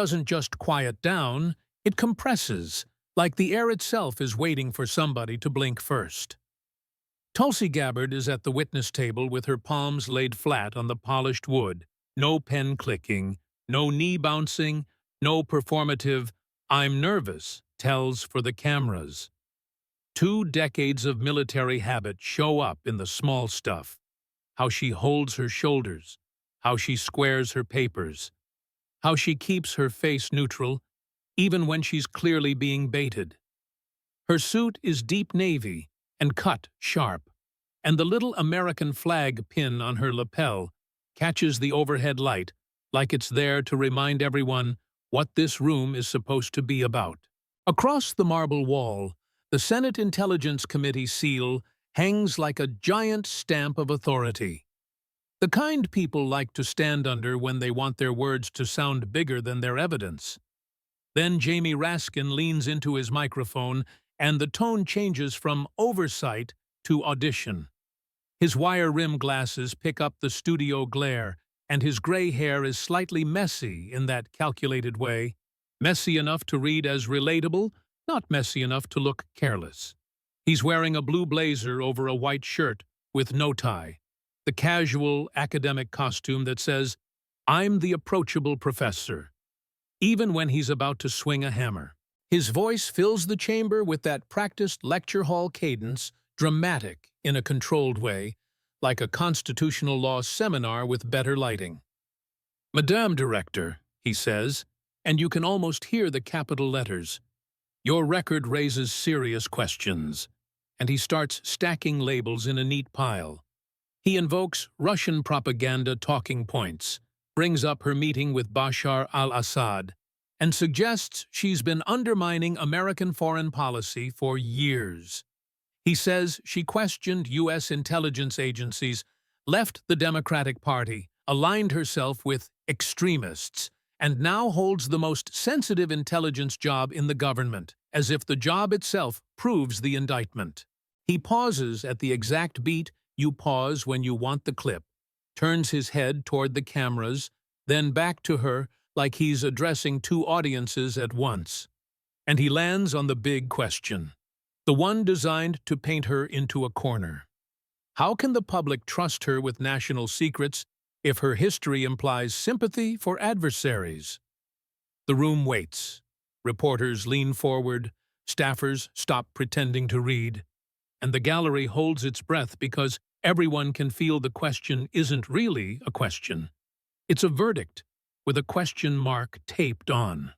doesn't just quiet down, it compresses, like the air itself is waiting for somebody to blink first. Tulsi Gabbard is at the witness table with her palms laid flat on the polished wood. No pen clicking, no knee bouncing, no performative "I'm nervous" tells for the cameras. 2 decades of military habit show up in the small stuff. How she holds her shoulders, how she squares her papers, how she keeps her face neutral, even when she's clearly being baited. Her suit is deep navy and cut sharp, and the little American flag pin on her lapel catches the overhead light like it's there to remind everyone what this room is supposed to be about. Across the marble wall, the Senate Intelligence Committee seal hangs like a giant stamp of authority. The kind people like to stand under when they want their words to sound bigger than their evidence. Then Jamie Raskin leans into his microphone, and the tone changes from oversight to audition. His wire-rimmed glasses pick up the studio glare, and his gray hair is slightly messy in that calculated way, messy enough to read as relatable, not messy enough to look careless. He's wearing a blue blazer over a white shirt with no tie, the casual academic costume that says, "I'm the approachable professor," even when he's about to swing a hammer. His voice fills the chamber with that practiced lecture hall cadence, dramatic in a controlled way, like a constitutional law seminar with better lighting. "Madame Director," he says, and you can almost hear the capital letters. "Your record raises serious questions." And he starts stacking labels in a neat pile. He invokes Russian propaganda talking points, brings up her meeting with Bashar al-Assad, and suggests she's been undermining American foreign policy for years. He says she questioned U.S. intelligence agencies, left the Democratic Party, aligned herself with extremists, and now holds the most sensitive intelligence job in the government, as if the job itself proves the indictment. He pauses at the exact beat you pause when you want the clip, turns his head toward the cameras, then back to her like he's addressing 2 audiences at once. And he lands on the big question, the one designed to paint her into a corner. How can the public trust her with national secrets if her history implies sympathy for adversaries? The room waits. Reporters lean forward, staffers stop pretending to read, and the gallery holds its breath because everyone can feel the question isn't really a question. It's a verdict, with a question mark taped on.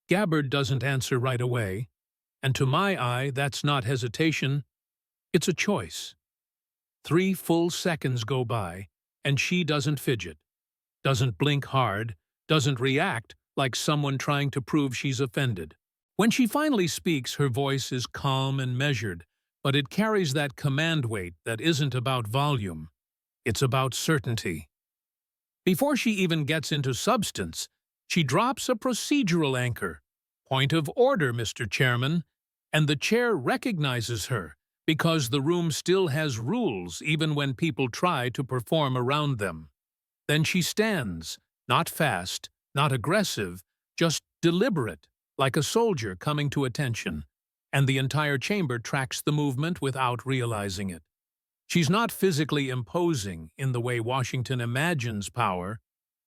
Gabbard doesn't answer right away, and to my eye, that's not hesitation, it's a choice. 3 full seconds go by, and she doesn't fidget, doesn't blink hard, doesn't react like someone trying to prove she's offended. When she finally speaks, her voice is calm and measured, but it carries that command weight that isn't about volume. It's about certainty. Before she even gets into substance, she drops a procedural anchor. "Point of order, Mr. Chairman," and the chair recognizes her because the room still has rules even when people try to perform around them. Then she stands, not fast, not aggressive, just deliberate, like a soldier coming to attention, and the entire chamber tracks the movement without realizing it. She's not physically imposing in the way Washington imagines power,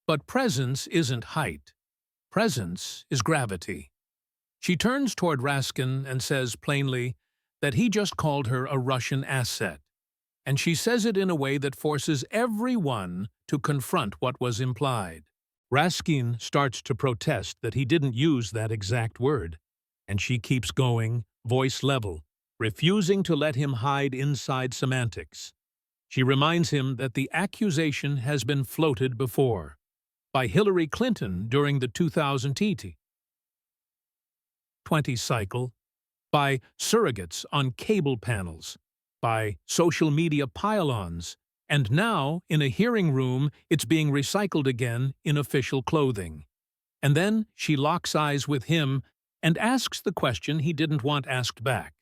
but presence isn't height. Presence is gravity. She turns toward Raskin and says plainly that he just called her a Russian asset, and she says it in a way that forces everyone to confront what was implied. Raskin starts to protest that he didn't use that exact word, and she keeps going, voice level, refusing to let him hide inside semantics. She reminds him that the accusation has been floated before, by Hillary Clinton during the 2020 cycle, by surrogates on cable panels, by social media pile-ons, and now, in a hearing room, it's being recycled again in official clothing. And then she locks eyes with him and asks the question he didn't want asked back.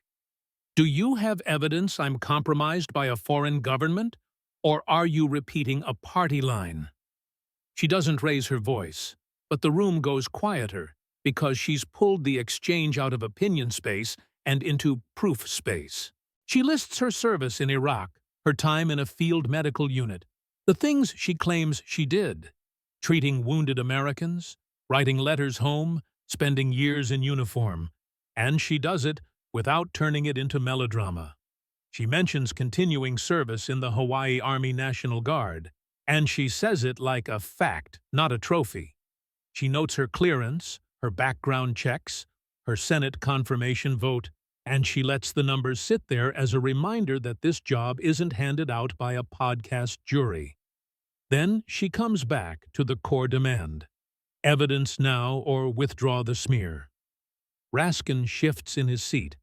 "Do you have evidence I'm compromised by a foreign government, or are you repeating a party line?" She doesn't raise her voice, but the room goes quieter because she's pulled the exchange out of opinion space and into proof space. She lists her service in Iraq, her time in a field medical unit, the things she claims she did: treating wounded Americans, writing letters home, spending years in uniform. And she does it without turning it into melodrama. She mentions continuing service in the Hawaii Army National Guard, and she says it like a fact, not a trophy. She notes her clearance, her background checks, her Senate confirmation vote, and she lets the numbers sit there as a reminder that this job isn't handed out by a podcast jury. Then she comes back to the core demand: evidence now or withdraw the smear. Raskin shifts in his seat,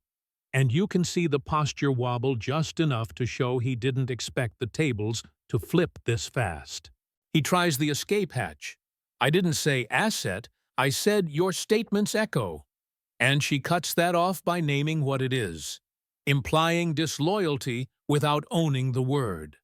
and you can see the posture wobble just enough to show he didn't expect the tables to flip this fast. He tries the escape hatch. "I didn't say asset, I said your statement's echo." And she cuts that off by naming what it is, implying disloyalty without owning the word.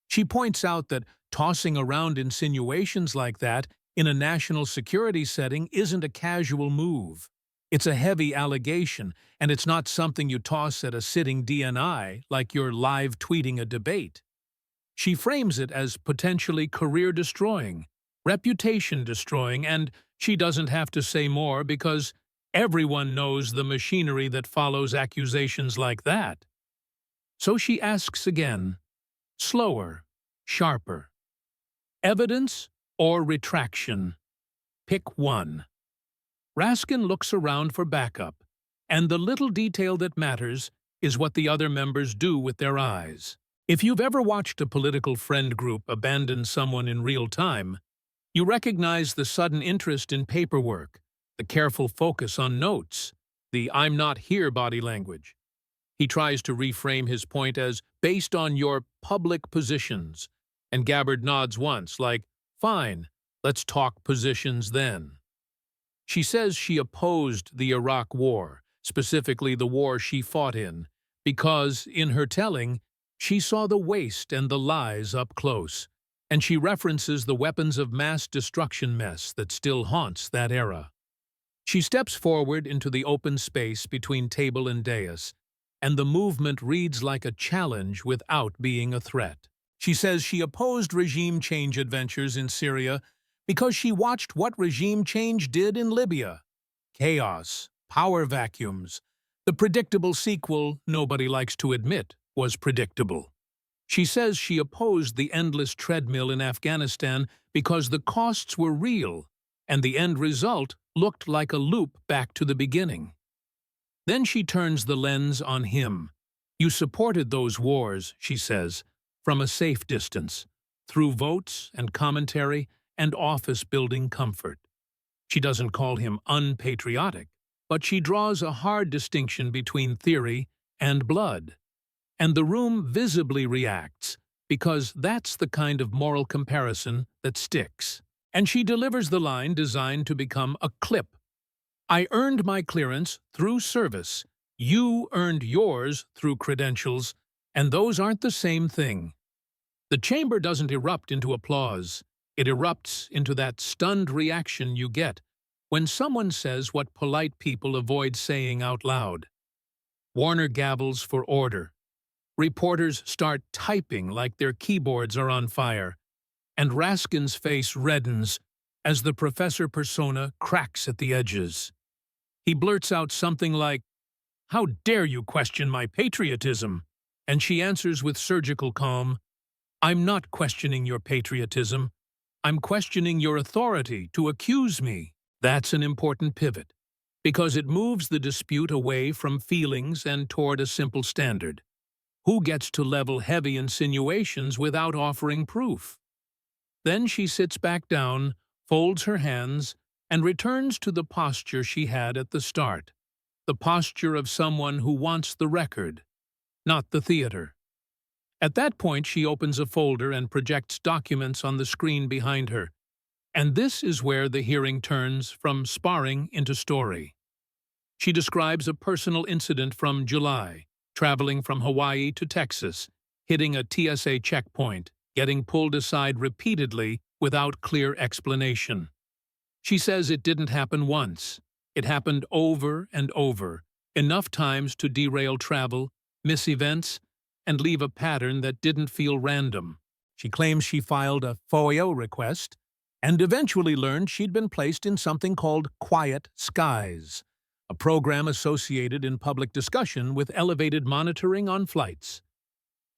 She points out that tossing around insinuations like that in a national security setting isn't a casual move. It's a heavy allegation, and it's not something you toss at a sitting DNI like you're live tweeting a debate. She frames it as potentially career-destroying, reputation-destroying, and she doesn't have to say more because everyone knows the machinery that follows accusations like that. So she asks again, slower, sharper. Evidence or retraction? Pick one. Raskin looks around for backup, and the little detail that matters is what the other members do with their eyes. If you've ever watched a political friend group abandon someone in real time, you recognize the sudden interest in paperwork, the careful focus on notes, the "I'm not here" body language. He tries to reframe his point as based on your public positions, and Gabbard nods once, like, "Fine, let's talk positions then." She says she opposed the Iraq War, specifically the war she fought in, because, in her telling, she saw the waste and the lies up close, and she references the weapons of mass destruction mess that still haunts that era. She steps forward into the open space between table and dais, and the movement reads like a challenge without being a threat. She says she opposed regime change adventures in Syria because she watched what regime change did in Libya. Chaos, power vacuums. The predictable sequel nobody likes to admit was predictable. She says she opposed the endless treadmill in Afghanistan because the costs were real, and the end result looked like a loop back to the beginning. Then she turns the lens on him. You supported those wars, she says, from a safe distance, through votes and commentary and office-building comfort. She doesn't call him unpatriotic, but she draws a hard distinction between theory and blood. And the room visibly reacts, because that's the kind of moral comparison that sticks. And she delivers the line designed to become a clip. "I earned my clearance through service. You earned yours through credentials, and those aren't the same thing." The chamber doesn't erupt into applause. It erupts into that stunned reaction you get when someone says what polite people avoid saying out loud. Warner gavels for order. Reporters start typing like their keyboards are on fire, and Raskin's face reddens as the professor persona cracks at the edges. He blurts out something like, "How dare you question my patriotism?" And she answers with surgical calm, "I'm not questioning your patriotism. I'm questioning your authority to accuse me." That's an important pivot, because it moves the dispute away from feelings and toward a simple standard. Who gets to level heavy insinuations without offering proof? Then she sits back down, folds her hands, and returns to the posture she had at the start, the posture of someone who wants the record, not the theater. At that point, she opens a folder and projects documents on the screen behind her. And this is where the hearing turns from sparring into story. She describes a personal incident from July, traveling from Hawaii to Texas, hitting a TSA checkpoint, getting pulled aside repeatedly without clear explanation. She says it didn't happen once. It happened over and over, enough times to derail travel, miss events, and leave a pattern that didn't feel random. She claims she filed a FOIA request and eventually learned she'd been placed in something called Quiet Skies, a program associated in public discussion with elevated monitoring on flights.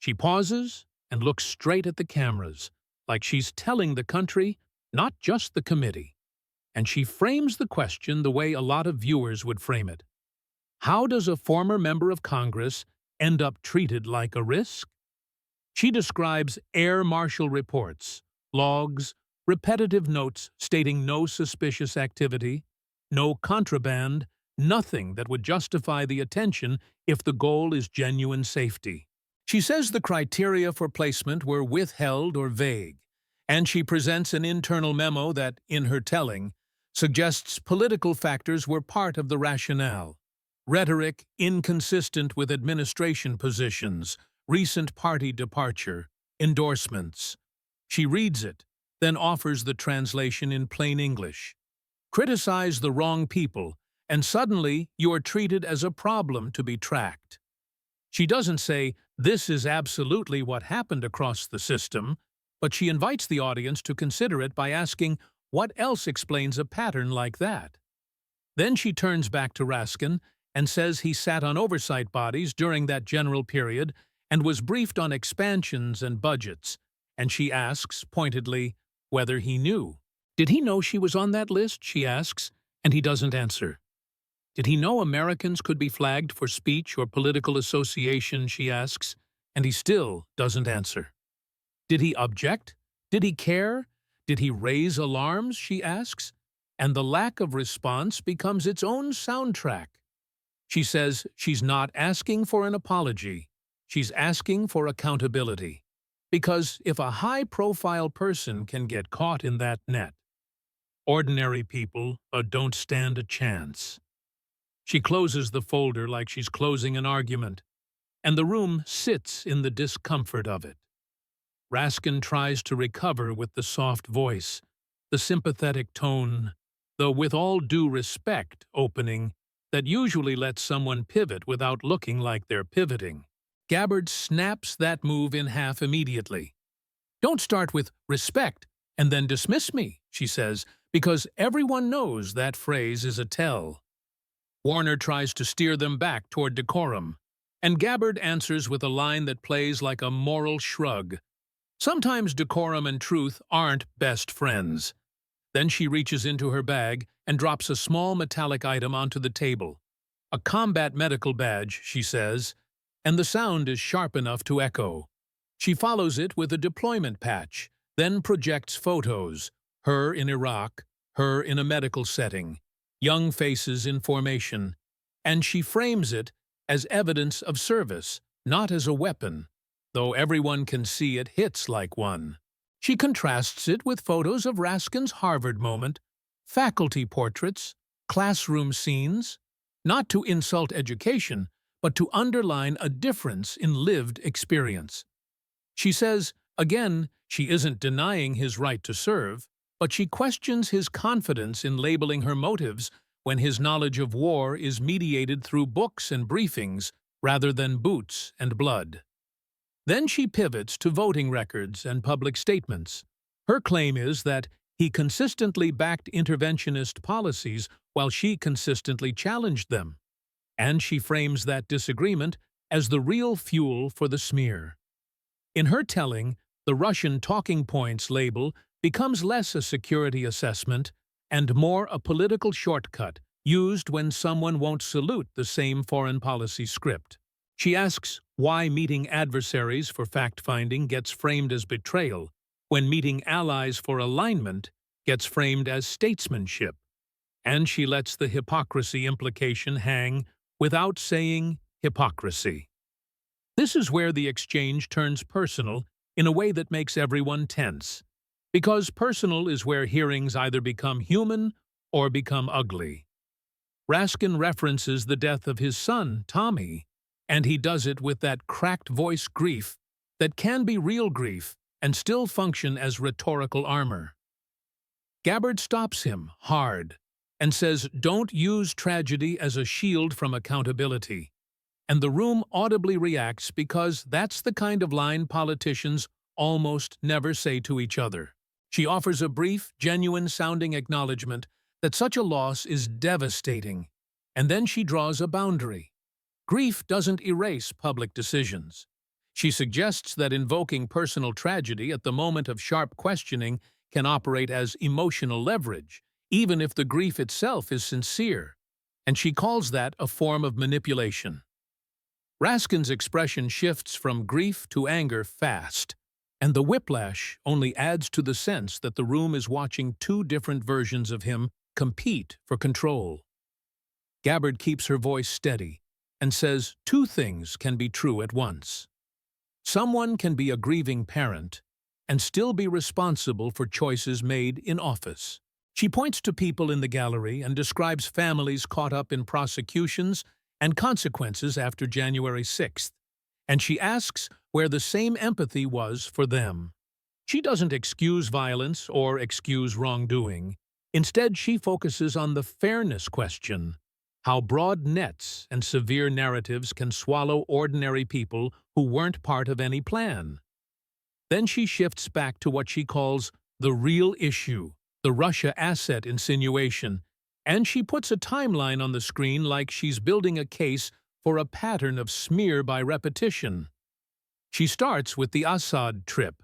She pauses and looks straight at the cameras, like she's telling the country, not just the committee. And she frames the question the way a lot of viewers would frame it. How does a former member of Congress end up treated like a risk? She describes air marshal reports, logs, repetitive notes stating no suspicious activity, no contraband, nothing that would justify the attention if the goal is genuine safety. She says the criteria for placement were withheld or vague, and she presents an internal memo that, in her telling, suggests political factors were part of the rationale. Rhetoric inconsistent with administration positions, recent party departure, endorsements. She reads it, then offers the translation in plain English. Criticize the wrong people, and suddenly you are treated as a problem to be tracked. She doesn't say, this is absolutely what happened across the system, but she invites the audience to consider it by asking, what else explains a pattern like that? Then she turns back to Raskin and says he sat on oversight bodies during that general period and was briefed on expansions and budgets, and she asks, pointedly, whether he knew. Did he know she was on that list, she asks, and he doesn't answer. Did he know Americans could be flagged for speech or political association, she asks, and he still doesn't answer. Did he object? Did he care? Did he raise alarms, she asks, and the lack of response becomes its own soundtrack. She says she's not asking for an apology, she's asking for accountability. Because if a high-profile person can get caught in that net, ordinary people don't stand a chance. She closes the folder like she's closing an argument, and the room sits in the discomfort of it. Raskin tries to recover with the soft voice, the sympathetic tone, the with all due respect opening that usually lets someone pivot without looking like they're pivoting. Gabbard snaps that move in half immediately. Don't start with respect and then dismiss me, she says, because everyone knows that phrase is a tell. Warner tries to steer them back toward decorum, and Gabbard answers with a line that plays like a moral shrug. Sometimes decorum and truth aren't best friends. Then she reaches into her bag and drops a small metallic item onto the table. A combat medical badge, she says, and the sound is sharp enough to echo. She follows it with a deployment patch, then projects photos, her in Iraq, her in a medical setting, young faces in formation, and she frames it as evidence of service, not as a weapon, though everyone can see it hits like one. She contrasts it with photos of Raskin's Harvard moment, faculty portraits, classroom scenes, not to insult education, but to underline a difference in lived experience. She says, again, she isn't denying his right to serve, but she questions his confidence in labeling her motives when his knowledge of war is mediated through books and briefings rather than boots and blood. Then she pivots to voting records and public statements. Her claim is that he consistently backed interventionist policies while she consistently challenged them, and she frames that disagreement as the real fuel for the smear. In her telling, the Russian talking points label becomes less a security assessment and more a political shortcut used when someone won't salute the same foreign policy script. She asks why meeting adversaries for fact-finding gets framed as betrayal, when meeting allies for alignment gets framed as statesmanship. And she lets the hypocrisy implication hang without saying hypocrisy. This is where the exchange turns personal in a way that makes everyone tense, because personal is where hearings either become human or become ugly. Raskin references the death of his son, Tommy, and he does it with that cracked voice grief that can be real grief and still function as rhetorical armor. Gabbard stops him hard and says, "Don't use tragedy as a shield from accountability." And the room audibly reacts because that's the kind of line politicians almost never say to each other. She offers a brief, genuine-sounding acknowledgement that such a loss is devastating, and then she draws a boundary. Grief doesn't erase public decisions. She suggests that invoking personal tragedy at the moment of sharp questioning can operate as emotional leverage, even if the grief itself is sincere, and she calls that a form of manipulation. Raskin's expression shifts from grief to anger fast, and the whiplash only adds to the sense that the room is watching two different versions of him compete for control. Gabbard keeps her voice steady and says two things can be true at once. Someone can be a grieving parent and still be responsible for choices made in office. She points to people in the gallery and describes families caught up in prosecutions and consequences after January 6th, and she asks where the same empathy was for them. She doesn't excuse violence or excuse wrongdoing. Instead, she focuses on the fairness question, how broad nets and severe narratives can swallow ordinary people who weren't part of any plan. Then she shifts back to what she calls the real issue, the Russia asset insinuation, and she puts a timeline on the screen like she's building a case for a pattern of smear by repetition. She starts with the Assad trip,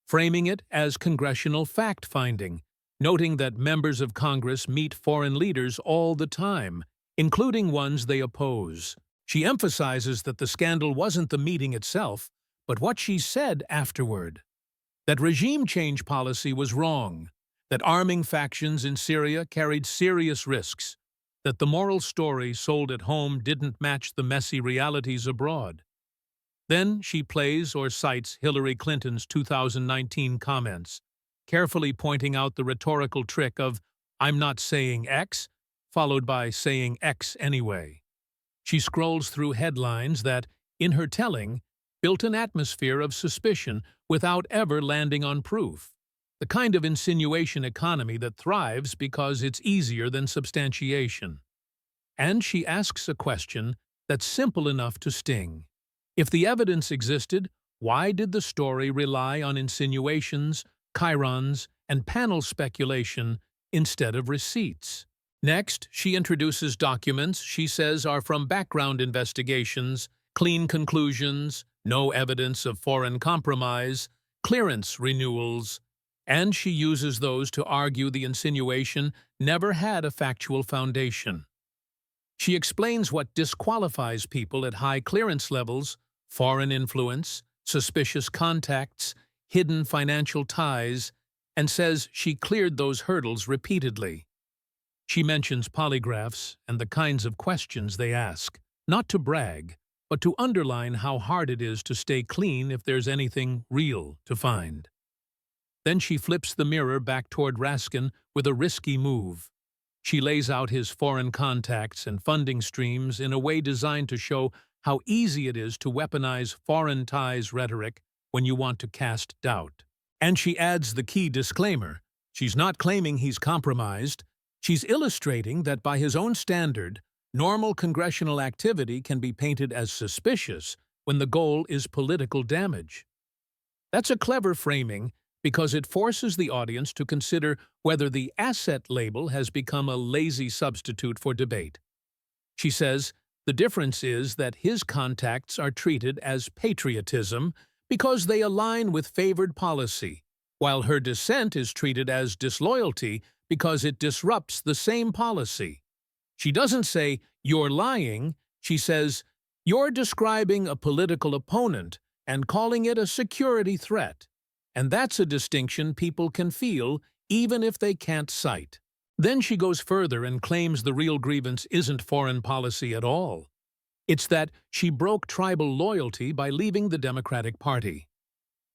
framing it as congressional fact-finding, noting that members of Congress meet foreign leaders all the time, including ones they oppose. She emphasizes that the scandal wasn't the meeting itself, but what she said afterward. That regime change policy was wrong, that arming factions in Syria carried serious risks, that the moral story sold at home didn't match the messy realities abroad. Then she plays or cites Hillary Clinton's 2019 comments, carefully pointing out the rhetorical trick of "I'm not saying X," followed by saying X anyway. She scrolls through headlines that, in her telling, built an atmosphere of suspicion without ever landing on proof, the kind of insinuation economy that thrives because it's easier than substantiation. And she asks a question that's simple enough to sting. If the evidence existed, why did the story rely on insinuations, chyrons, and panel speculation instead of receipts? Next, she introduces documents she says are from background investigations, clean conclusions, no evidence of foreign compromise, clearance renewals, and she uses those to argue the insinuation never had a factual foundation. She explains what disqualifies people at high clearance levels: foreign influence, suspicious contacts, hidden financial ties, and says she cleared those hurdles repeatedly. She mentions polygraphs and the kinds of questions they ask, not to brag, but to underline how hard it is to stay clean if there's anything real to find. Then she flips the mirror back toward Raskin with a risky move. She lays out his foreign contacts and funding streams in a way designed to show how easy it is to weaponize foreign ties rhetoric when you want to cast doubt. And she adds the key disclaimer. She's not claiming he's compromised. She's illustrating that by his own standard, normal congressional activity can be painted as suspicious when the goal is political damage. That's a clever framing because it forces the audience to consider whether the asset label has become a lazy substitute for debate. She says the difference is that his contacts are treated as patriotism because they align with favored policy, while her dissent is treated as disloyalty because it disrupts the same policy. She doesn't say, "You're lying." She says, "You're describing a political opponent and calling it a security threat." And that's a distinction people can feel even if they can't cite. Then she goes further and claims the real grievance isn't foreign policy at all. It's that she broke tribal loyalty by leaving the Democratic Party.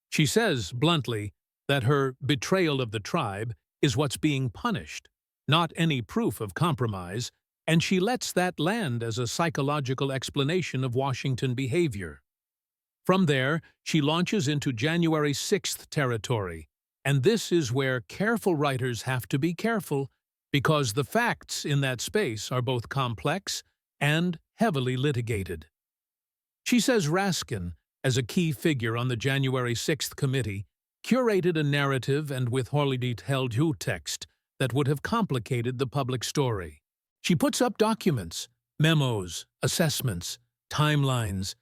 She says, bluntly, that her betrayal of the tribe is what's being punished, not any proof of compromise, and she lets that land as a psychological explanation of Washington behavior. From there, she launches into January 6th territory, And this is where careful writers have to be careful, because the facts in that space are both complex and heavily litigated. She says Raskin, as a key figure on the January 6th committee, curated a narrative and withheld text that would have complicated the public story. She puts up documents, memos, assessments, timelines,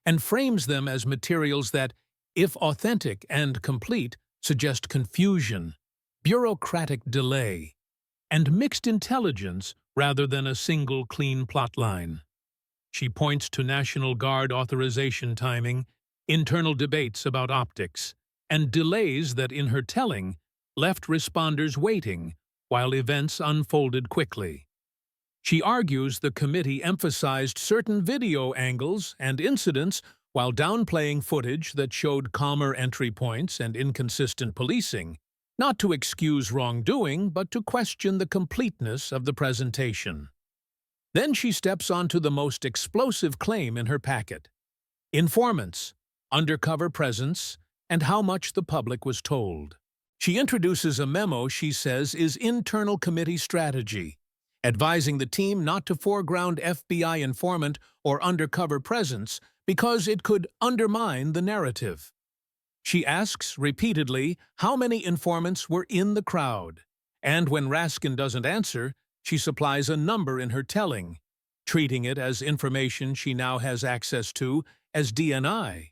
and frames them as materials that, if authentic and complete, suggest confusion, bureaucratic delay, and mixed intelligence rather than a single clean plotline. She points to National Guard authorization timing, internal debates about optics, and delays that, in her telling, left responders waiting while events unfolded quickly. She argues the committee emphasized certain video angles and incidents while downplaying footage that showed calmer entry points and inconsistent policing, not to excuse wrongdoing but to question the completeness of the presentation. Then she steps onto the most explosive claim in her packet: informants, undercover presence, and how much the public was told. She introduces a memo she says is internal committee strategy, advising the team not to foreground FBI informant or undercover presence because it could undermine the narrative. She asks repeatedly how many informants were in the crowd, and when Raskin doesn't answer, she supplies a number in her telling, treating it as information she now has access to as DNI.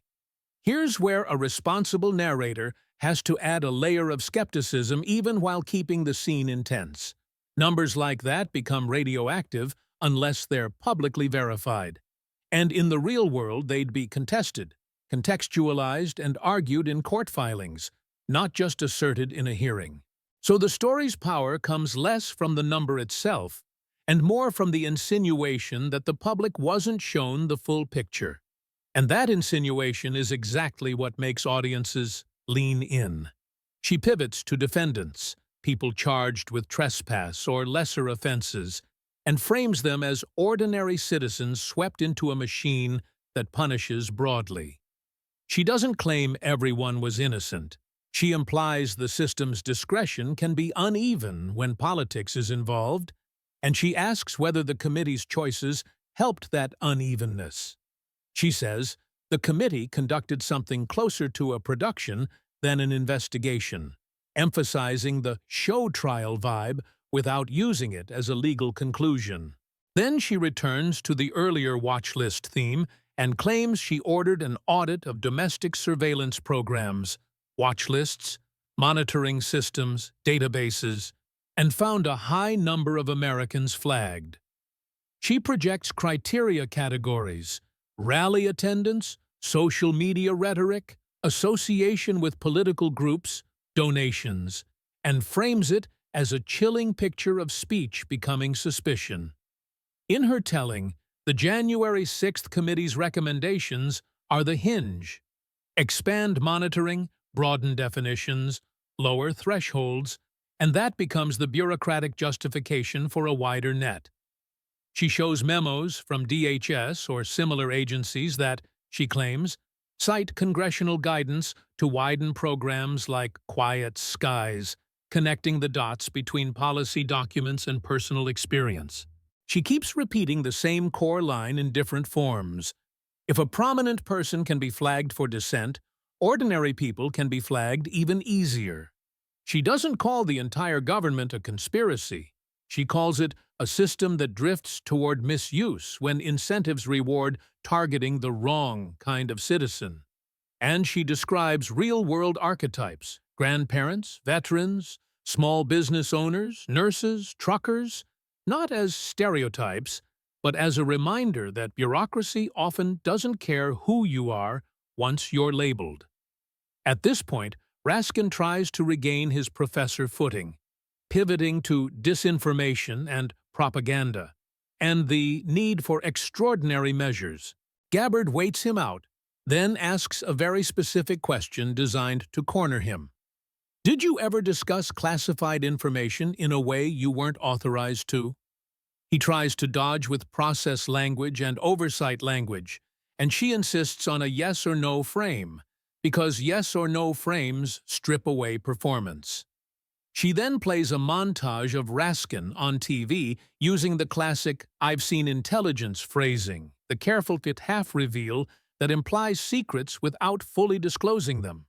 Here's where a responsible narrator has to add a layer of skepticism even while keeping the scene intense. Numbers like that become radioactive unless they're publicly verified. And in the real world, they'd be contested, contextualized, and argued in court filings, not just asserted in a hearing. So the story's power comes less from the number itself and more from the insinuation that the public wasn't shown the full picture. And that insinuation is exactly what makes audiences lean in. She pivots to defendants, people charged with trespass or lesser offenses, and frames them as ordinary citizens swept into a machine that punishes broadly. She doesn't claim everyone was innocent. She implies the system's discretion can be uneven when politics is involved, and she asks whether the committee's choices helped that unevenness. She says the committee conducted something closer to a production than an investigation, emphasizing the show trial vibe without using it as a legal conclusion. Then she returns to the earlier watch list theme and claims she ordered an audit of domestic surveillance programs, watch lists, monitoring systems, databases, and found a high number of Americans flagged. She projects criteria categories: rally attendance, social media rhetoric, association with political groups, donations, and frames it as a chilling picture of speech becoming suspicion. In her telling, the January 6th committee's recommendations are the hinge: expand monitoring, broaden definitions, lower thresholds, and that becomes the bureaucratic justification for a wider net. She shows memos from DHS or similar agencies that, she claims, cite congressional guidance to widen programs like Quiet Skies, connecting the dots between policy documents and personal experience. She keeps repeating the same core line in different forms. If a prominent person can be flagged for dissent, ordinary people can be flagged even easier. She doesn't call the entire government a conspiracy. She calls it a system that drifts toward misuse when incentives reward targeting the wrong kind of citizen. And she describes real-world archetypes: grandparents, veterans, small business owners, nurses, truckers, not as stereotypes, but as a reminder that bureaucracy often doesn't care who you are once you're labeled. At this point, Raskin tries to regain his professor footing, pivoting to disinformation and propaganda, and the need for extraordinary measures. Gabbard waits him out, then asks a very specific question designed to corner him. Did you ever discuss classified information in a way you weren't authorized to? He tries to dodge with process language and oversight language, and she insists on a yes or no frame, because yes or no frames strip away performance. She then plays a montage of Raskin on TV using the classic "I've seen intelligence" phrasing, the careful half reveal that implies secrets without fully disclosing them.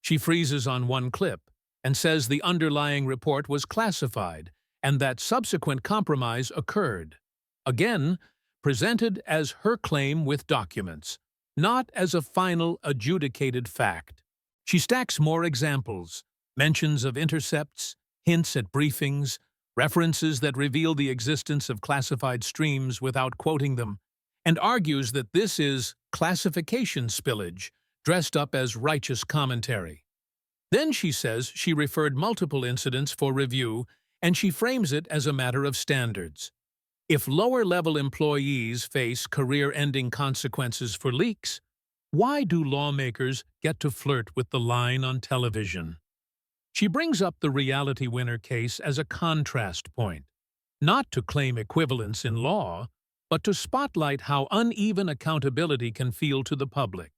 She freezes on one clip and says the underlying report was classified and that subsequent compromise occurred. Again, presented as her claim with documents, not as a final adjudicated fact. She stacks more examples, mentions of intercepts, hints at briefings, references that reveal the existence of classified streams without quoting them, and argues that this is classification spillage, dressed up as righteous commentary. Then she says she referred multiple incidents for review, and she frames it as a matter of standards. If lower-level employees face career-ending consequences for leaks, why do lawmakers get to flirt with the line on television? She brings up the reality winner case as a contrast point, not to claim equivalence in law, but to spotlight how uneven accountability can feel to the public.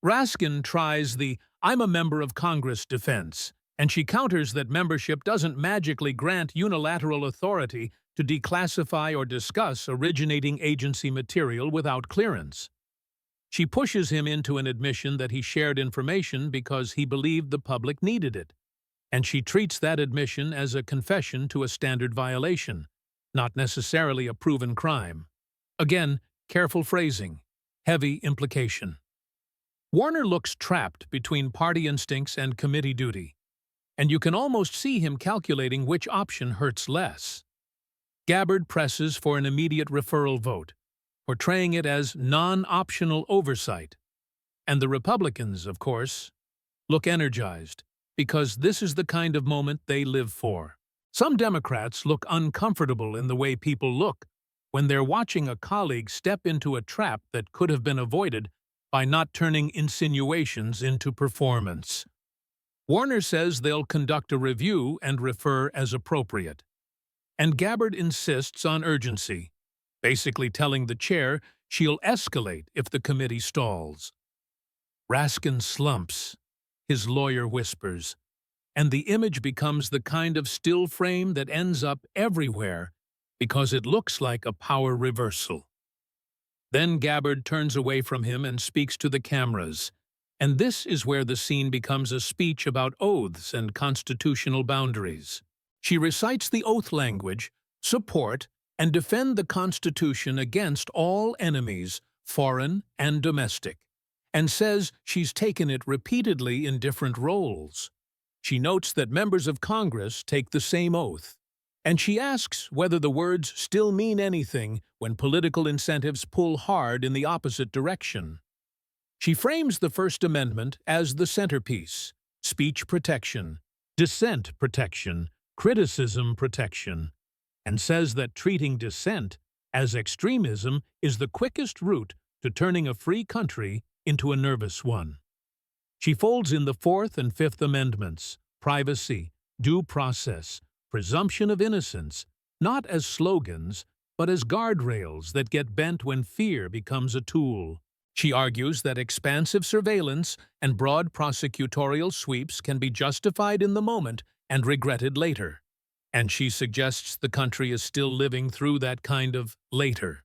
Raskin tries the "I'm a member of Congress" defense, and she counters that membership doesn't magically grant unilateral authority to declassify or discuss originating agency material without clearance. She pushes him into an admission that he shared information because he believed the public needed it, and she treats that admission as a confession to a standard violation, not necessarily a proven crime. Again, careful phrasing, heavy implication. Warner looks trapped between party instincts and committee duty, and you can almost see him calculating which option hurts less. Gabbard presses for an immediate referral vote, portraying it as non-optional oversight. And the Republicans, of course, look energized, because this is the kind of moment they live for. Some Democrats look uncomfortable in the way people look when they're watching a colleague step into a trap that could have been avoided by not turning insinuations into performance. Warner says they'll conduct a review and refer as appropriate. And Gabbard insists on urgency, basically telling the chair she'll escalate if the committee stalls. Raskin slumps, his lawyer whispers, and the image becomes the kind of still frame that ends up everywhere because it looks like a power reversal. Then Gabbard turns away from him and speaks to the cameras, and this is where the scene becomes a speech about oaths and constitutional boundaries. She recites the oath language, support, and defend the Constitution against all enemies, foreign and domestic, and says she's taken it repeatedly in different roles. She notes that members of Congress take the same oath, and she asks whether the words still mean anything when political incentives pull hard in the opposite direction. She frames the First Amendment as the centerpiece: speech protection, dissent protection, criticism protection, and says that treating dissent as extremism is the quickest route to turning a free country into a nervous one. She folds in the Fourth and Fifth Amendments, privacy, due process, presumption of innocence, not as slogans, but as guardrails that get bent when fear becomes a tool. She argues that expansive surveillance and broad prosecutorial sweeps can be justified in the moment and regretted later. And she suggests the country is still living through that kind of later.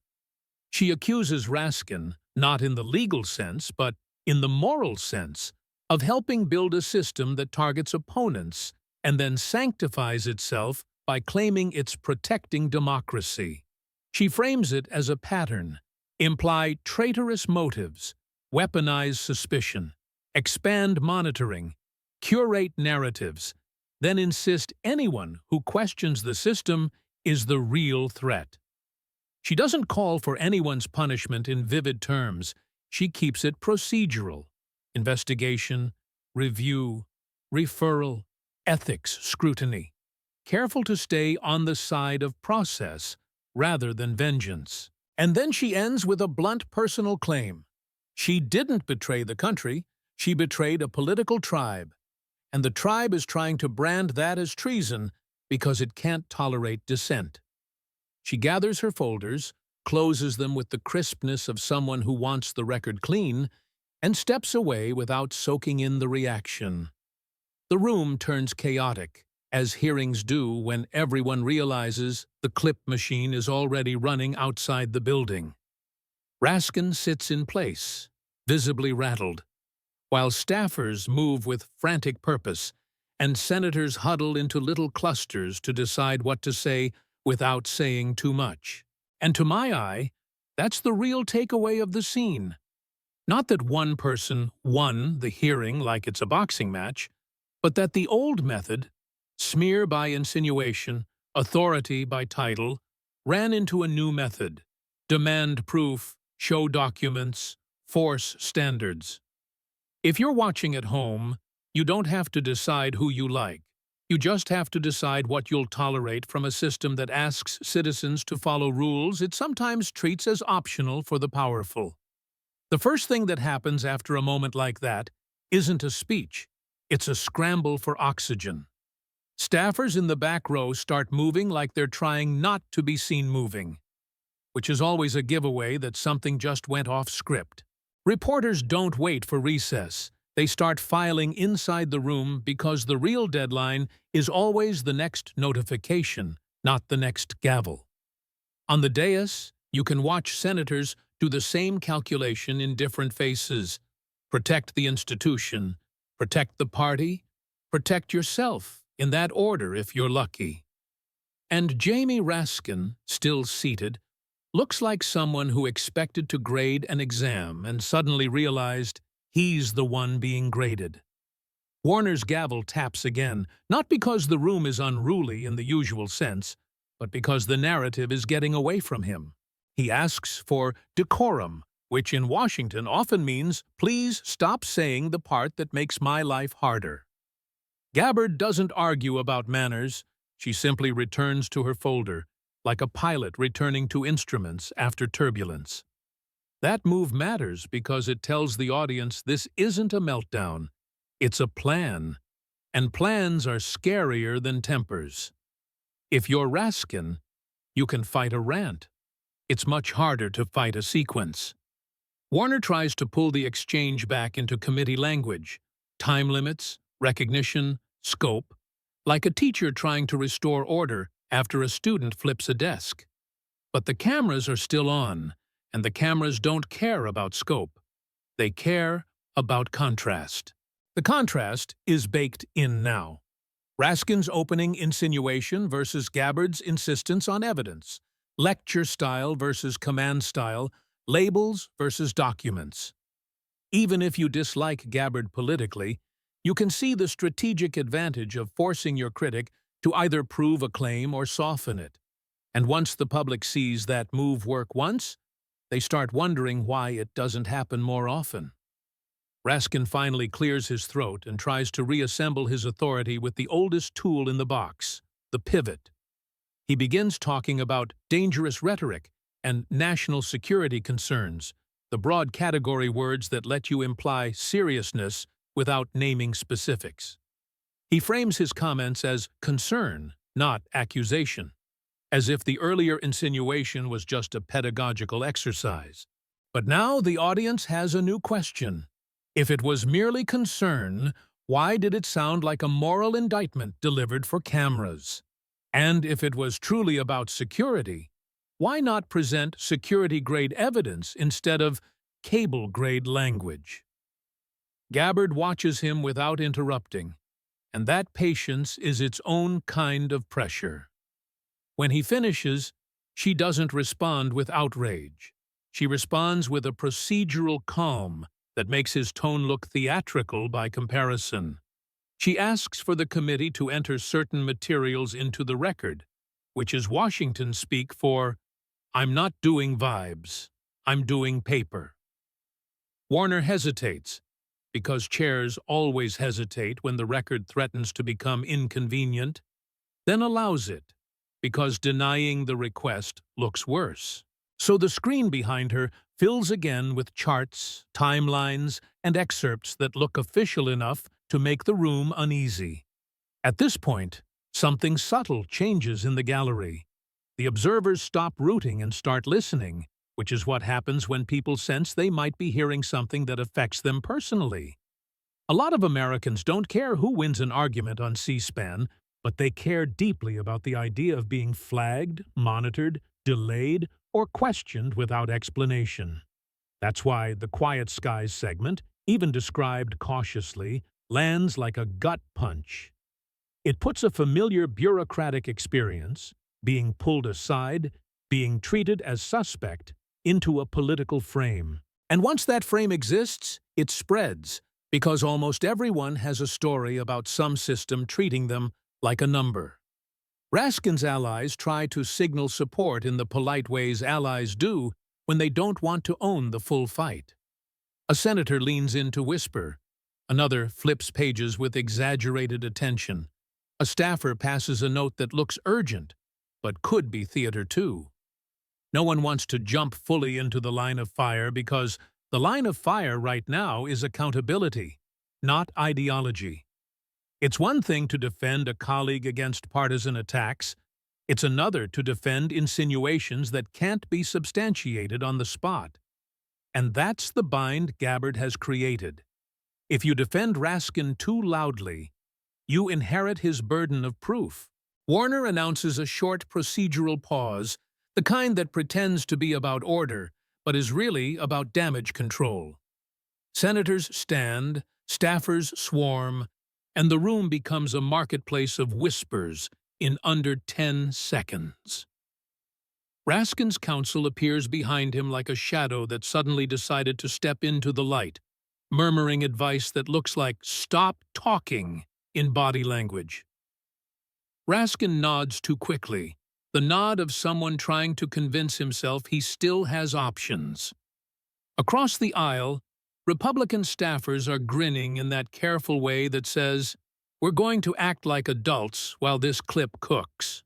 She accuses Raskin, not in the legal sense, but in the moral sense, of helping build a system that targets opponents and then sanctifies itself by claiming it's protecting democracy. She frames it as a pattern: imply traitorous motives, weaponize suspicion, expand monitoring, curate narratives, then insist anyone who questions the system is the real threat. She doesn't call for anyone's punishment in vivid terms. She keeps it procedural: investigation, review, referral, ethics scrutiny, careful to stay on the side of process rather than vengeance. And then she ends with a blunt personal claim. She didn't betray the country, she betrayed a political tribe, and the tribe is trying to brand that as treason because it can't tolerate dissent. She gathers her folders, closes them with the crispness of someone who wants the record clean, and steps away without soaking in the reaction. The room turns chaotic, as hearings do when everyone realizes the clip machine is already running outside the building. Raskin sits in place, visibly rattled, while staffers move with frantic purpose, and senators huddle into little clusters to decide what to say without saying too much. And to my eye, that's the real takeaway of the scene. Not that one person won the hearing like it's a boxing match, but that the old method, smear by insinuation, authority by title, ran into a new method: demand proof, show documents, force standards. If you're watching at home, you don't have to decide who you like. You just have to decide what you'll tolerate from a system that asks citizens to follow rules it sometimes treats as optional for the powerful. The first thing that happens after a moment like that isn't a speech. It's a scramble for oxygen. Staffers in the back row start moving like they're trying not to be seen moving, which is always a giveaway that something just went off script. Reporters don't wait for recess. They start filing inside the room because the real deadline is always the next notification, not the next gavel. On the dais, you can watch senators do the same calculation in different faces. Protect the institution, protect the party, protect yourself, in that order if you're lucky. And Jamie Raskin, still seated, looks like someone who expected to grade an exam and suddenly realized he's the one being graded. Warner's gavel taps again, not because the room is unruly in the usual sense, but because the narrative is getting away from him. He asks for decorum, which in Washington often means, please stop saying the part that makes my life harder. Gabbard doesn't argue about manners. She simply returns to her folder, like a pilot returning to instruments after turbulence. That move matters because it tells the audience this isn't a meltdown, it's a plan, and plans are scarier than tempers. If you're Raskin, you can fight a rant. It's much harder to fight a sequence. Warner tries to pull the exchange back into committee language, time limits, recognition, scope, like a teacher trying to restore order after a student flips a desk. But the cameras are still on, and the cameras don't care about scope. They care about contrast. The contrast is baked in now. Raskin's opening insinuation versus Gabbard's insistence on evidence, lecture style versus command style, labels versus documents. Even if you dislike Gabbard politically, you can see the strategic advantage of forcing your critic to either prove a claim or soften it. And once the public sees that move work once, they start wondering why it doesn't happen more often. Raskin finally clears his throat and tries to reassemble his authority with the oldest tool in the box, the pivot. He begins talking about dangerous rhetoric and national security concerns, the broad category words that let you imply seriousness without naming specifics. He frames his comments as concern, not accusation, as if the earlier insinuation was just a pedagogical exercise. But now the audience has a new question. If it was merely concern, why did it sound like a moral indictment delivered for cameras? And if it was truly about security, why not present security-grade evidence instead of cable-grade language? Gabbard watches him without interrupting, and that patience is its own kind of pressure. When he finishes, she doesn't respond with outrage. She responds with a procedural calm that makes his tone look theatrical by comparison. She asks for the committee to enter certain materials into the record, which is Washington speak for, I'm not doing vibes, I'm doing paper. Warner hesitates, because chairs always hesitate when the record threatens to become inconvenient, then allows it, because denying the request looks worse. So the screen behind her fills again with charts, timelines, and excerpts that look official enough to make the room uneasy. At this point, something subtle changes in the gallery. The observers stop rooting and start listening, which is what happens when people sense they might be hearing something that affects them personally. A lot of Americans don't care who wins an argument on C-SPAN, but they care deeply about the idea of being flagged, monitored, delayed, or questioned without explanation. That's why the Quiet Skies segment, even described cautiously, lands like a gut punch. It puts a familiar bureaucratic experience, being pulled aside, being treated as suspect, into a political frame. And once that frame exists, it spreads, because almost everyone has a story about some system treating them like a number. Raskin's allies try to signal support in the polite ways allies do when they don't want to own the full fight. A senator leans in to whisper. Another flips pages with exaggerated attention. A staffer passes a note that looks urgent, but could be theater too. No one wants to jump fully into the line of fire because the line of fire right now is accountability, not ideology. It's one thing to defend a colleague against partisan attacks. It's another to defend insinuations that can't be substantiated on the spot. And that's the bind Gabbard has created. If you defend Raskin too loudly, you inherit his burden of proof. Warner announces a short procedural pause, the kind that pretends to be about order, but is really about damage control. Senators stand, staffers swarm, and the room becomes a marketplace of whispers in under 10 seconds. Raskin's counsel appears behind him like a shadow that suddenly decided to step into the light, murmuring advice that looks like "stop talking" in body language. Raskin nods too quickly, the nod of someone trying to convince himself he still has options. Across the aisle, Republican staffers are grinning in that careful way that says, "We're going to act like adults while this clip cooks."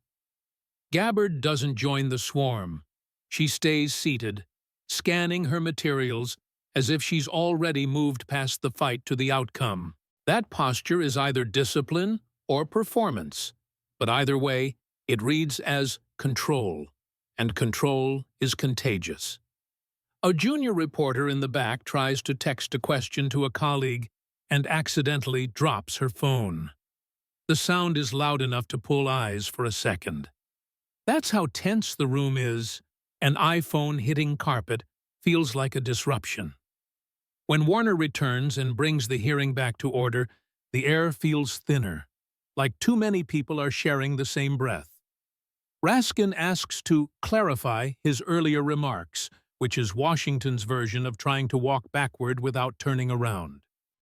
Gabbard doesn't join the swarm. She stays seated, scanning her materials as if she's already moved past the fight to the outcome. That posture is either discipline or performance, but either way, it reads as control, and control is contagious. A junior reporter in the back tries to text a question to a colleague and accidentally drops her phone. The sound is loud enough to pull eyes for a second. That's how tense the room is. An iPhone hitting carpet feels like a disruption. When Warner returns and brings the hearing back to order, the air feels thinner, like too many people are sharing the same breath. Raskin asks to clarify his earlier remarks, which is Washington's version of trying to walk backward without turning around.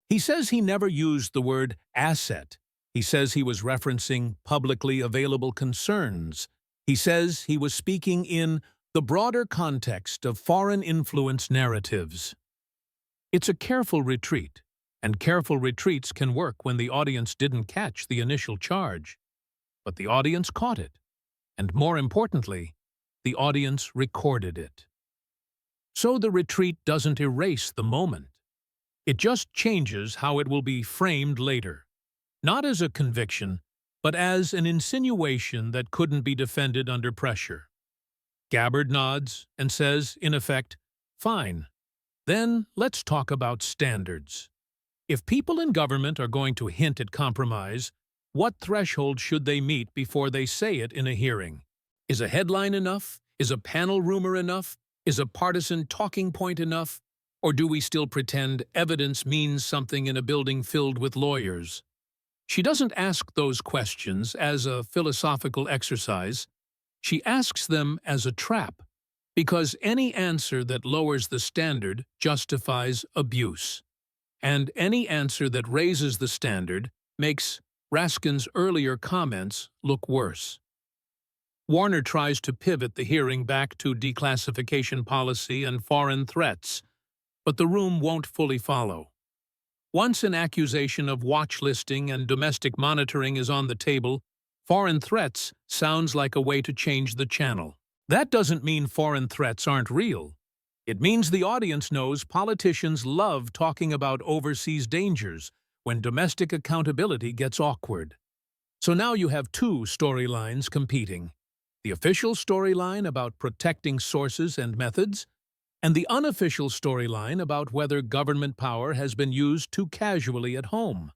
He says he never used the word asset. He says he was referencing publicly available concerns. He says he was speaking in the broader context of foreign influence narratives. It's a careful retreat, and careful retreats can work when the audience didn't catch the initial charge. But the audience caught it, and more importantly, the audience recorded it. So the retreat doesn't erase the moment. It just changes how it will be framed later, not as a conviction, but as an insinuation that couldn't be defended under pressure. Gabbard nods and says, in effect, "Fine. Then let's talk about standards. If people in government are going to hint at compromise, what threshold should they meet before they say it in a hearing? Is a headline enough? Is a panel rumor enough? Is a partisan talking point enough? Or do we still pretend evidence means something in a building filled with lawyers?" She doesn't ask those questions as a philosophical exercise. She asks them as a trap, because any answer that lowers the standard justifies abuse. And any answer that raises the standard makes Raskin's earlier comments look worse. Warner tries to pivot the hearing back to declassification policy and foreign threats, but the room won't fully follow. Once an accusation of watch listing and domestic monitoring is on the table, foreign threats sounds like a way to change the channel. That doesn't mean foreign threats aren't real. It means the audience knows politicians love talking about overseas dangers when domestic accountability gets awkward. So now you have two storylines competing. The official storyline about protecting sources and methods, and the unofficial storyline about whether government power has been used too casually at home.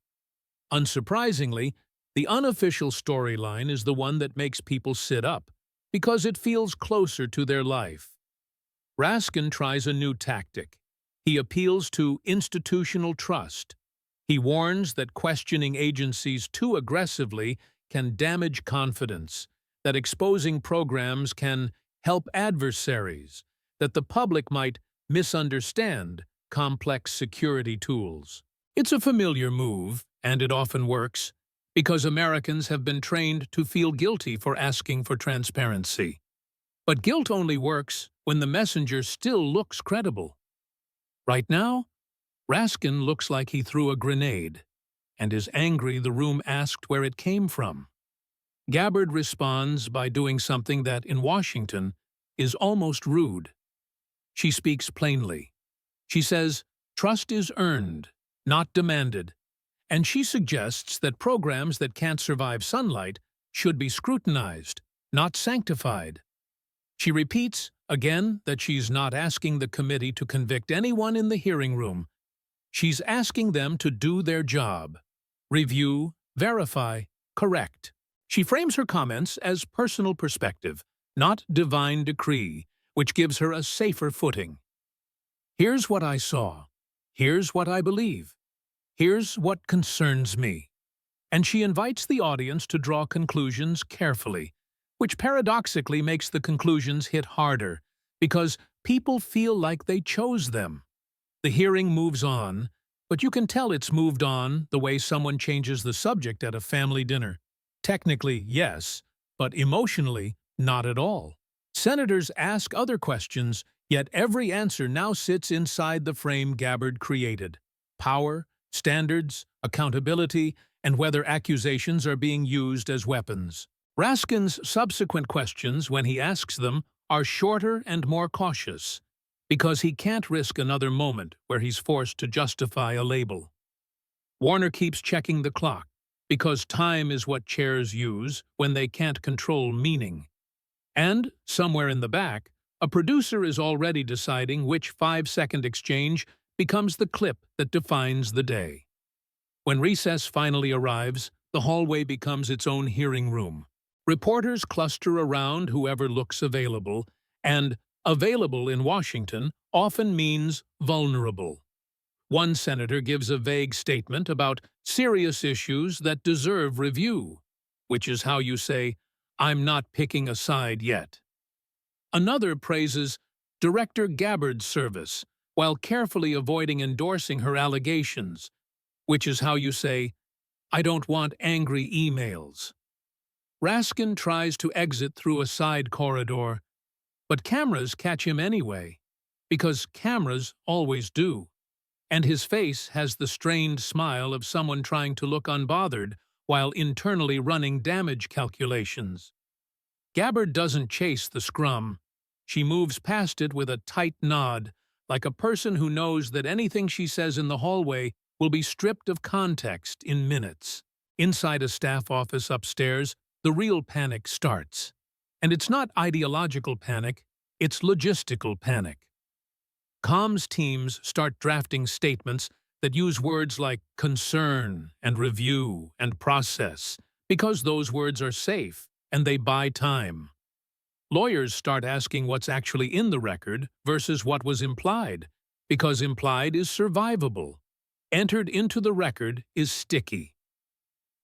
Unsurprisingly, the unofficial storyline is the one that makes people sit up, because it feels closer to their life. Raskin tries a new tactic. He appeals to institutional trust. He warns that questioning agencies too aggressively can damage confidence, that exposing programs can help adversaries, that the public might misunderstand complex security tools. It's a familiar move, and it often works, because Americans have been trained to feel guilty for asking for transparency. But guilt only works when the messenger still looks credible. Right now, Raskin looks like he threw a grenade, and is angry the room asked where it came from. Gabbard responds by doing something that, in Washington, is almost rude. She speaks plainly. She says, trust is earned, not demanded, and she suggests that programs that can't survive sunlight should be scrutinized, not sanctified. She repeats, again, that she's not asking the committee to convict anyone in the hearing room. She's asking them to do their job. Review, verify, correct. She frames her comments as personal perspective, not divine decree, which gives her a safer footing. Here's what I saw. Here's what I believe. Here's what concerns me. And she invites the audience to draw conclusions carefully, which paradoxically makes the conclusions hit harder, because people feel like they chose them. The hearing moves on, but you can tell it's moved on the way someone changes the subject at a family dinner. Technically, yes, but emotionally, not at all. Senators ask other questions, yet every answer now sits inside the frame Gabbard created. Power, standards, accountability, and whether accusations are being used as weapons. Raskin's subsequent questions, when he asks them, are shorter and more cautious, because he can't risk another moment where he's forced to justify a label. Warner keeps checking the clock, because time is what chairs use when they can't control meaning. And, somewhere in the back, a producer is already deciding which 5-second exchange becomes the clip that defines the day. When recess finally arrives, the hallway becomes its own hearing room. Reporters cluster around whoever looks available, and available in Washington often means vulnerable. One senator gives a vague statement about serious issues that deserve review, which is how you say, I'm not picking a side yet. Another praises Director Gabbard's service, while carefully avoiding endorsing her allegations, which is how you say, I don't want angry emails. Raskin tries to exit through a side corridor, but cameras catch him anyway, because cameras always do, and his face has the strained smile of someone trying to look unbothered while internally running damage calculations. Gabbard doesn't chase the scrum. She moves past it with a tight nod, like a person who knows that anything she says in the hallway will be stripped of context in minutes. Inside a staff office upstairs, the real panic starts. And it's not ideological panic, it's logistical panic. Comms teams start drafting statements that use words like concern and review and process, because those words are safe and they buy time. Lawyers start asking what's actually in the record versus what was implied, because implied is survivable. Entered into the record is sticky.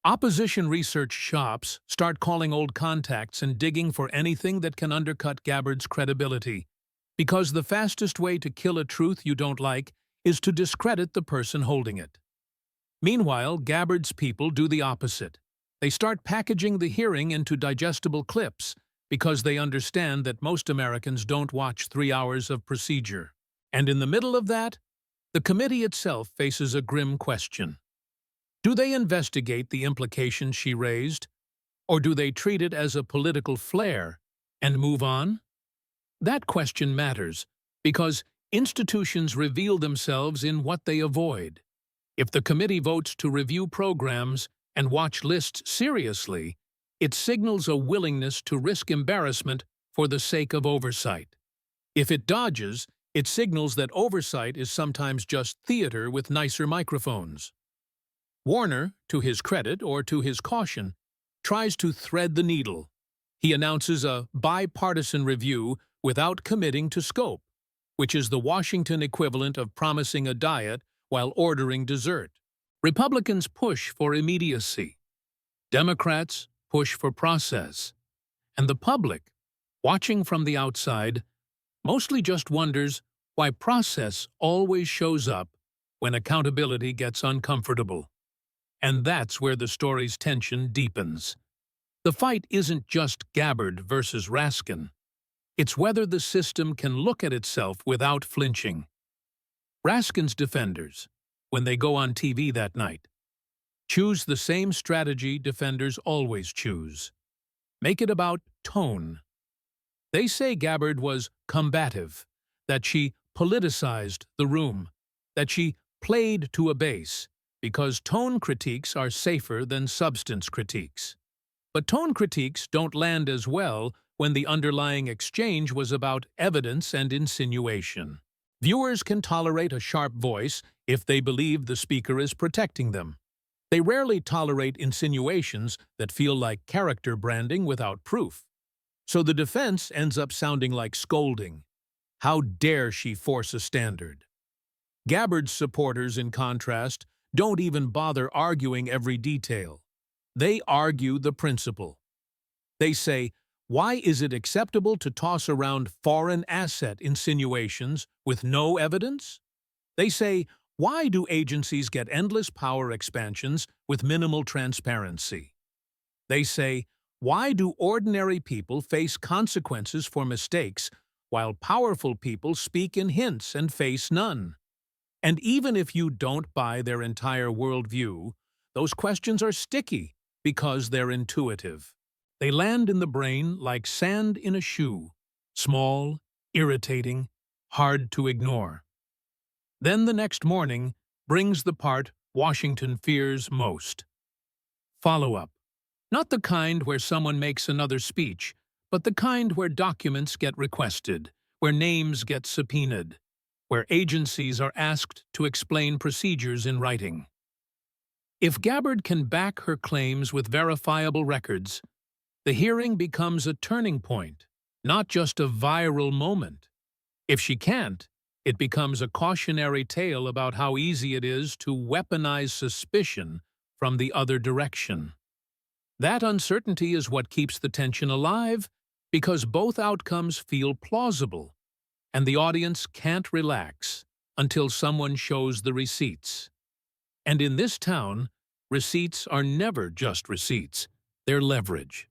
Opposition research shops start calling old contacts and digging for anything that can undercut Gabbard's credibility, because the fastest way to kill a truth you don't like is to discredit the person holding it. Meanwhile, Gabbard's people do the opposite. They start packaging the hearing into digestible clips, because they understand that most Americans don't watch 3 hours of procedure. And in the middle of that, the committee itself faces a grim question. Do they investigate the implications she raised, or do they treat it as a political flare and move on? That question matters, because institutions reveal themselves in what they avoid. If the committee votes to review programs and watch lists seriously, it signals a willingness to risk embarrassment for the sake of oversight. If it dodges, It signals that Oversight is sometimes just theater with nicer microphones. Warner, to his credit or to his caution, tries to thread the needle. He announces a bipartisan review without committing to scope, which is the Washington equivalent of promising a diet while ordering dessert. Republicans push for immediacy. Democrats push for process. And the public, watching from the outside, mostly just wonders why process always shows up when accountability gets uncomfortable. And that's where the story's tension deepens. The fight isn't just Gabbard versus Raskin. It's whether the system can look at itself without flinching. Raskin's defenders, when they go on TV that night, choose the same strategy defenders always choose. Make it about tone. They say Gabbard was combative, that she politicized the room, that she played to a base, because tone critiques are safer than substance critiques. But tone critiques don't land as well when the underlying exchange was about evidence and insinuation. Viewers can tolerate a sharp voice if they believe the speaker is protecting them. They rarely tolerate insinuations that feel like character branding without proof. So the defense ends up sounding like scolding. How dare she force a standard? Gabbard's supporters, in contrast, don't even bother arguing every detail. They argue the principle. They say, why is it acceptable to toss around foreign asset insinuations with no evidence? They say, why do agencies get endless power expansions with minimal transparency? They say, why do ordinary people face consequences for mistakes while powerful people speak in hints and face none? And even if you don't buy their entire worldview, those questions are sticky because they're intuitive. They land in the brain like sand in a shoe, small, irritating, hard to ignore. Then the next morning brings the part Washington fears most. Follow-up. Not the kind where someone makes another speech, but the kind where documents get requested, where names get subpoenaed, where agencies are asked to explain procedures in writing. If Gabbard can back her claims with verifiable records, the hearing becomes a turning point, not just a viral moment. If she can't, it becomes a cautionary tale about how easy it is to weaponize suspicion from the other direction. That uncertainty is what keeps the tension alive, because both outcomes feel plausible, and the audience can't relax until someone shows the receipts. And in this town, receipts are never just receipts, they're leverage.